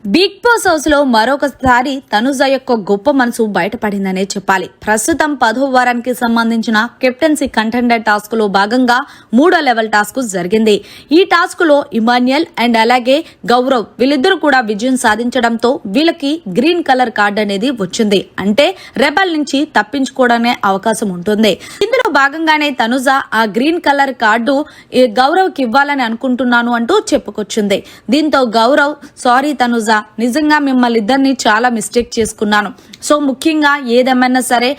Big boss house లో మరొకసారి తనుజ యొక్క గొప్ప మనసు బయటపడిందనే చెప్పాలి. ప్రస్తుతం 10వ వారానికి సంబంధించిన కెప్టెన్సీ కంటెండర్ టాస్క్ లో భాగంగా 3వ లెవెల్ టాస్క్ జరిగింది. ఈ టాస్క్ లో ఇమాన్యుయల్ అండ్ అలాగే గౌరవ్ వీళ్ళిద్దరూ కూడా విజయం సాధించడంతో వీళ్ళకి గ్రీన్ కలర్ కార్డ్ అనేది వచ్చింది. అంటే రెబల్ నుంచి తప్పించుకోవడమే అవకాశం ఉంటుంది. ఇందులో భాగంగానే తనుజ ఆ గ్రీన్ కలర్ కార్డు గౌరవ్ కి ఇవ్వాలని అనుకుంటున్నాను అంటూ చెప్పుకొచ్చింది. దీంతో గౌరవ్ సారీ తనుజ, నిజంగా మిమ్మల్ని ఇద్దరిని చాలా మిస్టేక్ చేసుకున్నాను. సో ముఖ్యంగా ఏదేమైనా సరే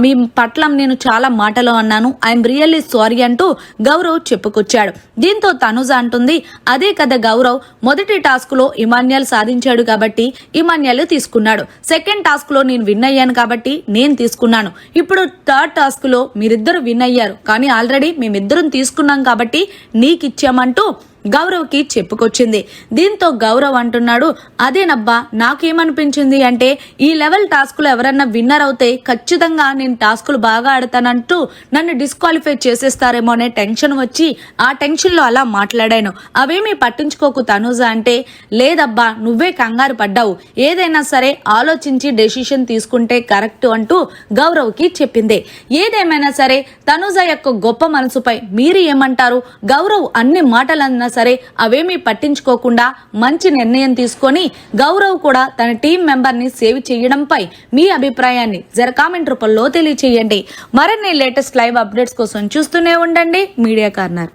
మీ పట్ల నేను చాలా మాటలు అన్నాను, ఐఎమ్ రియల్లీ సారీ అంటూ గౌరవ్ చెప్పుకొచ్చాడు. దీంతో తనుజ అంటుంది, అదే కదా గౌరవ్, మొదటి టాస్క్ లో ఇమాన్యుయల్ సాధించాడు కాబట్టి ఇమాన్యుయల్ తీసుకున్నాడు, సెకండ్ టాస్క్ లో నేను విన్ అయ్యాను కాబట్టి నేను తీసుకున్నాను, ఇప్పుడు థర్డ్ టాస్క్ లో మీరిద్దరు విన్ అయ్యారు కానీ ఆల్రెడీ మేమిద్దరం తీసుకున్నాం కాబట్టి నీకిచ్చామంటూ గౌరవ్ కి చెప్పుకొచ్చింది. దీంతో గౌరవ్ అంటున్నాడు, అదేనబ్బా నాకేమనిపించింది అంటే ఈ లెవెల్ టాస్కులు ఎవరన్నా విన్నర్ అవుతే ఖచ్చితంగా నేను టాస్కులు బాగా ఆడతానంటూ నన్ను డిస్క్వాలిఫై చేసేస్తారేమో అనే టెన్షన్ వచ్చి ఆ టెన్షన్ లో అలా మాట్లాడాను, అవేమీ పట్టించుకోకు తనుజ అంటే, లేదబ్బా నువ్వే కంగారు పడ్డావు, ఏదైనా సరే ఆలోచించి డెసిషన్ తీసుకుంటే కరెక్ట్ అంటూ గౌరవ్ కి చెప్పింది. ఏదేమైనా సరే తనుజ యొక్క గొప్ప మనసుపై మీరు ఏమంటారు? గౌరవ్ అన్ని మాటలన్నా సరే అవేమీ పట్టించుకోకుండా మంచి నిర్ణయం తీసుకొని గౌరవ్ కూడా తన టీం మెంబర్ ని సేవ్ చేయడంపై మీ అభిప్రాయాన్ని కామెంట్ రూపంలో తెలియచేయండి. మరిన్ని లేటెస్ట్ లైవ్ అప్డేట్స్ కోసం చూస్తూనే ఉండండి మీడియా కార్నర్.